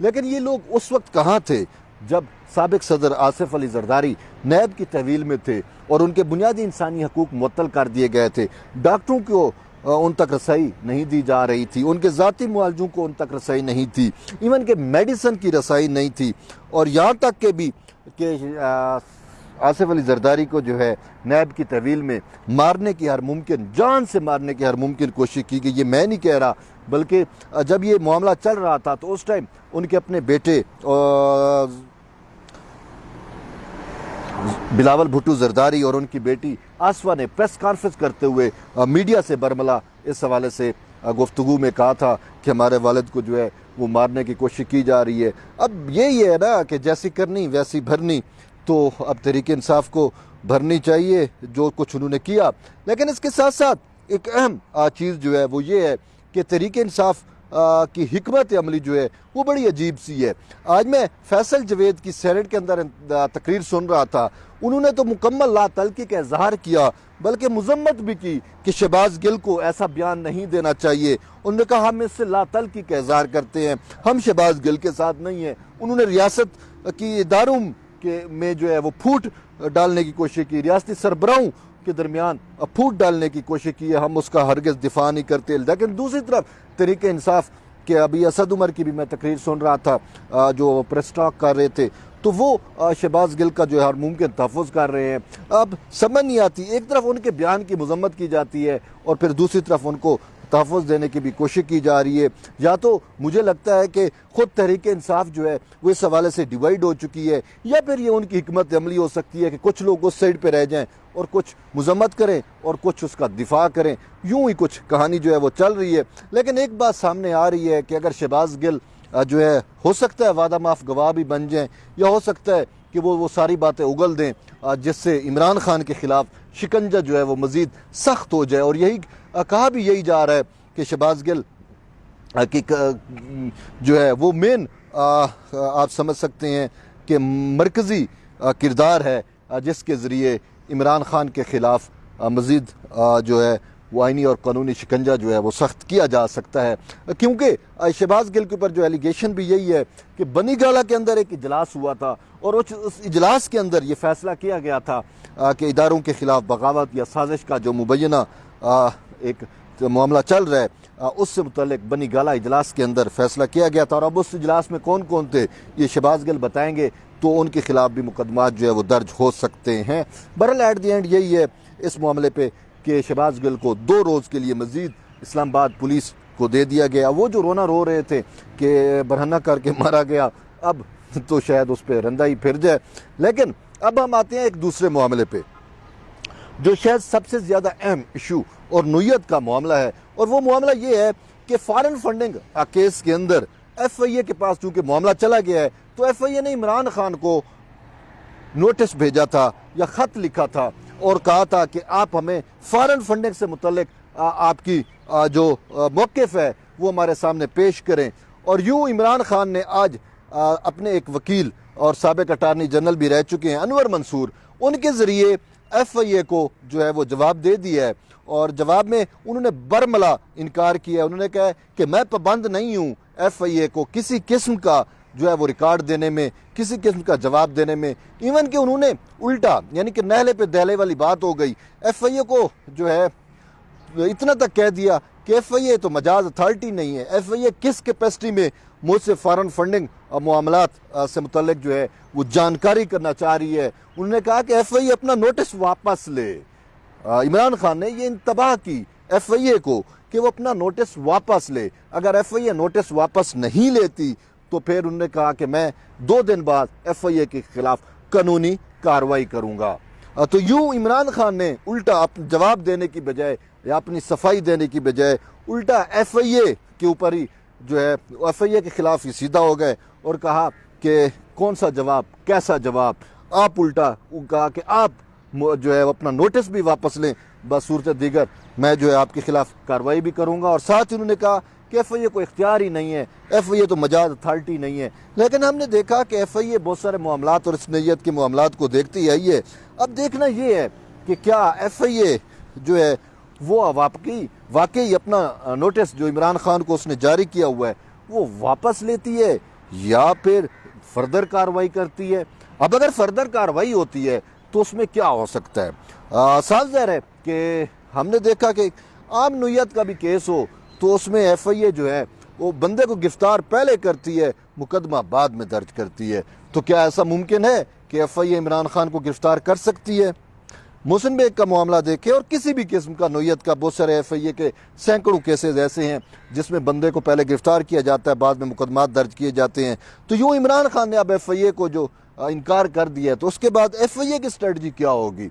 لیکن یہ لوگ اس وقت کہاں تھے جب سابق صدر آصف علی زرداری نیب کی تحویل میں تھے اور ان کے بنیادی انسانی حقوق معطل کر دیے گئے تھے، ڈاکٹروں کو ان تک رسائی نہیں دی جا رہی تھی، ان کے ذاتی معالجوں کو ان تک رسائی نہیں تھی، ایون کہ میڈیسن کی رسائی نہیں تھی، اور یہاں تک کہ بھی کہ آصف علی زرداری کو جو ہے نیب کی تحویل میں مارنے کی ہر ممکن، جان سے مارنے کی ہر ممکن کوشش کی گئی۔ یہ میں نہیں کہہ رہا، بلکہ جب یہ معاملہ چل رہا تھا تو اس ٹائم ان کے اپنے بیٹے بلاول بھٹو زرداری اور ان کی بیٹی آسوا نے پریس کانفرنس کرتے ہوئے میڈیا سے برملا اس حوالے سے گفتگو میں کہا تھا کہ ہمارے والد کو جو ہے وہ مارنے کی کوشش کی جا رہی ہے۔ اب یہی ہے نا کہ جیسی کرنی ویسی بھرنی، تو اب تحریک انصاف کو بھرنی چاہیے جو کچھ انہوں نے کیا، لیکن اس کے ساتھ ساتھ ایک اہم چیز جو ہے وہ یہ ہے کہ تحریک انصاف کی حکمت عملی جو ہے وہ بڑی عجیب سی ہے۔ آج میں فیصل جوید کی سینیٹ کے اندر تقریر سن رہا تھا، انہوں نے تو مکمل لا تلقی کا اظہار کیا، بلکہ مذمت بھی کی کہ شہباز گل کو ایسا بیان نہیں دینا چاہیے۔ انہوں نے کہا ہم اس سے لا تلقی کا اظہار کرتے ہیں، ہم شہباز گل کے ساتھ نہیں ہیں۔ انہوں نے ریاست کی اداروں میں جو ہے وہ پھوٹ ڈالنے کی کوشش کی، ریاستی سربراہوں کے درمیان پھوٹ ڈالنے کی کوشش کی ہے، ہم اس کا ہرگز دفاع نہیں کرتے۔ لیکن دوسری طرف تحریک انصاف کے ابھی اسد عمر کی بھی میں تقریر سن رہا تھا جو پریس ٹاک کر رہے تھے، تو وہ شہباز گل کا جو ہے ہر ممکن تحفظ کر رہے ہیں۔ اب سمجھ نہیں آتی، ایک طرف ان کے بیان کی مذمت کی جاتی ہے اور پھر دوسری طرف ان کو تحفظ دینے کی بھی کوشش کی جا رہی ہے۔ یا تو مجھے لگتا ہے کہ خود تحریک انصاف جو ہے وہ اس حوالے سے ڈیوائیڈ ہو چکی ہے، یا پھر یہ ان کی حکمت عملی ہو سکتی ہے کہ کچھ لوگ اس سائڈ پہ رہ جائیں اور کچھ مذمت کریں اور کچھ اس کا دفاع کریں، یوں ہی کچھ کہانی جو ہے وہ چل رہی ہے۔ لیکن ایک بات سامنے آ رہی ہے کہ اگر شہباز گل جو ہے ہو سکتا ہے وعدہ معاف گواہ بھی بن جائیں، یا ہو سکتا ہے کہ وہ ساری باتیں اگل دیں جس سے عمران خان کے خلاف شکنجہ جو ہے وہ مزید سخت ہو جائے، اور یہی کہا بھی یہی جا رہا ہے کہ شہباز گل کی جو ہے وہ مین آپ سمجھ سکتے ہیں کہ مرکزی کردار ہے جس کے ذریعے عمران خان کے خلاف مزید جو ہے وہ آئینی اور قانونی شکنجہ جو ہے وہ سخت کیا جا سکتا ہے۔ کیونکہ شہباز گل کے اوپر جو ایلیگیشن بھی یہی ہے کہ بنی گالہ کے اندر ایک اجلاس ہوا تھا، اور اس اجلاس کے اندر یہ فیصلہ کیا گیا تھا کہ اداروں کے خلاف بغاوت یا سازش کا جو مبینہ ایک معاملہ چل رہا ہے اس سے متعلق بنی گالہ اجلاس کے اندر فیصلہ کیا گیا تھا، اور اب اس اجلاس میں کون کون تھے یہ شہباز گل بتائیں گے، تو ان کے خلاف بھی مقدمات جو ہے وہ درج ہو سکتے ہیں۔ بہرحال ایٹ دی اینڈ یہی ہے اس معاملے پہ کہ شہباز گل کو 2 روز کے لیے مزید اسلام آباد پولیس کو دے دیا گیا۔ وہ جو رونا رو رہے تھے کہ برہنہ کر کے مارا گیا، اب تو شاید اس پہ رندہ ہی پھر جائے۔ لیکن اب ہم آتے ہیں ایک دوسرے معاملے پہ جو شاید سب سے زیادہ اہم ایشو اور نوعیت کا معاملہ ہے، اور وہ معاملہ یہ ہے کہ فارن فنڈنگ کیس کے اندر ایف آئی اے کے پاس چونکہ معاملہ چلا گیا ہے، تو ایف آئی اے نے عمران خان کو نوٹس بھیجا تھا یا خط لکھا تھا اور کہا تھا کہ آپ ہمیں فارن فنڈنگ سے متعلق آپ کی جو موقف ہے وہ ہمارے سامنے پیش کریں۔ اور یوں عمران خان نے آج اپنے ایک وکیل اور سابق اٹارنی جنرل بھی رہ چکے ہیں انور منصور، ان کے ذریعے ایف آئی اے کو جو ہے وہ جواب دے دیا ہے، اور جواب میں انہوں نے برملا انکار کیا ہے۔ انہوں نے کہا کہ میں پابند نہیں ہوں ایف آئی اے کو کسی قسم کا جو ہے وہ ریکارڈ دینے میں، کسی قسم کا جواب دینے میں، ایون کہ انہوں نے الٹا یعنی کہ نہلے پہ دہلے والی بات ہو گئی، ایف آئی اے کو جو ہے اتنا تک کہہ دیا کہ ایف آئی اے تو مجاز اتھارٹی نہیں ہے، ایف آئی اے کس کیپیسٹی میں مجھ سے فارن فنڈنگ معاملات سے متعلق جو ہے وہ جانکاری کرنا چاہ رہی ہے۔ انہوں نے کہا کہ ایف آئی اے اپنا نوٹس واپس لے۔ عمران خان نے یہ انتباہ کی ایف آئی اے کو کہ وہ اپنا نوٹس واپس لے، اگر ایف آئی اے نوٹس واپس نہیں لیتی تو پھر انہوں نے کہا کہ میں 2 دن بعد ایف آئی اے کے خلاف قانونی کارروائی کروں گا۔ تو یوں عمران خان نے الٹا جواب دینے کی بجائے یا اپنی صفائی دینے کی بجائے الٹا ایف آئی اے کے اوپر ہی جو ہے ایف آئی اے کے خلاف ہی سیدھا ہو گئے اور کہا کہ کون سا جواب، کیسا جواب، آپ الٹا کہا کہ آپ جو ہے اپنا نوٹس بھی واپس لیں، بس صورت دیگر میں جو ہے آپ کے خلاف کارروائی بھی کروں گا۔ اور ساتھ انہوں نے کہا کہ ایف آئی اے کو اختیار ہی نہیں ہے، ایف آئی اے تو مجاز اتھارٹی نہیں ہے۔ لیکن ہم نے دیکھا کہ ایف آئی اے بہت سارے معاملات اور اس نوعیت کے معاملات کو دیکھتی آئی ہے۔ اب دیکھنا یہ ہے کہ کیا ایف آئی اے جو ہے وہ واقعی اپنا نوٹس جو عمران خان کو اس نے جاری کیا ہوا ہے وہ واپس لیتی ہے، یا پھر فردر کارروائی کرتی ہے؟ اب اگر فردر کارروائی ہوتی ہے تو اس میں کیا ہو سکتا ہے؟ صاف ظاہر ہے کہ ہم نے دیکھا کہ عام نوعیت کا بھی کیس ہو تو اس میں ایف آئی اے جو ہے وہ بندے کو گرفتار پہلے کرتی ہے، مقدمہ بعد میں درج کرتی ہے۔ تو کیا ایسا ممکن ہے کہ ایف آئی اے عمران خان کو گرفتار کر سکتی ہے؟ محسن بیگ کا معاملہ دیکھیں، اور کسی بھی قسم کا نوعیت کا بہت سارے ایف آئی اے کے سینکڑوں کیسز ایسے ہیں جس میں بندے کو پہلے گرفتار کیا جاتا ہے، بعد میں مقدمات درج کیے جاتے ہیں۔ تو یوں عمران خان نے اب ایف آئی اے کو جو انکار کر دیا ہے تو اس کے بعد ایف آئی اے کی اسٹریٹجی کیا ہوگی؟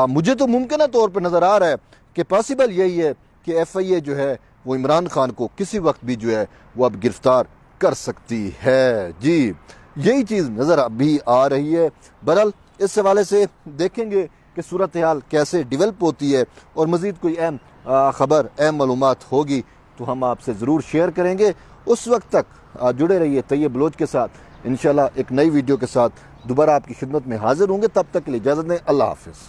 مجھے تو ممکنہ طور پہ نظر آ رہا ہے کہ پاسبل یہی ہے کہ ایف آئی اے جو ہے وہ عمران خان کو کسی وقت بھی جو ہے وہ اب گرفتار کر سکتی ہے۔ جی یہی چیز نظر ابھی آ رہی ہے۔ بہرحال اس حوالے سے دیکھیں گے کہ صورتحال کیسے ڈیولپ ہوتی ہے، اور مزید کوئی اہم خبر، اہم معلومات ہوگی تو ہم آپ سے ضرور شیئر کریں گے۔ اس وقت تک جڑے رہیے طیب بلوچ کے ساتھ، انشاءاللہ ایک نئی ویڈیو کے ساتھ دوبارہ آپ کی خدمت میں حاضر ہوں گے۔ تب تک کے لیے اجازت دیں، اللہ حافظ۔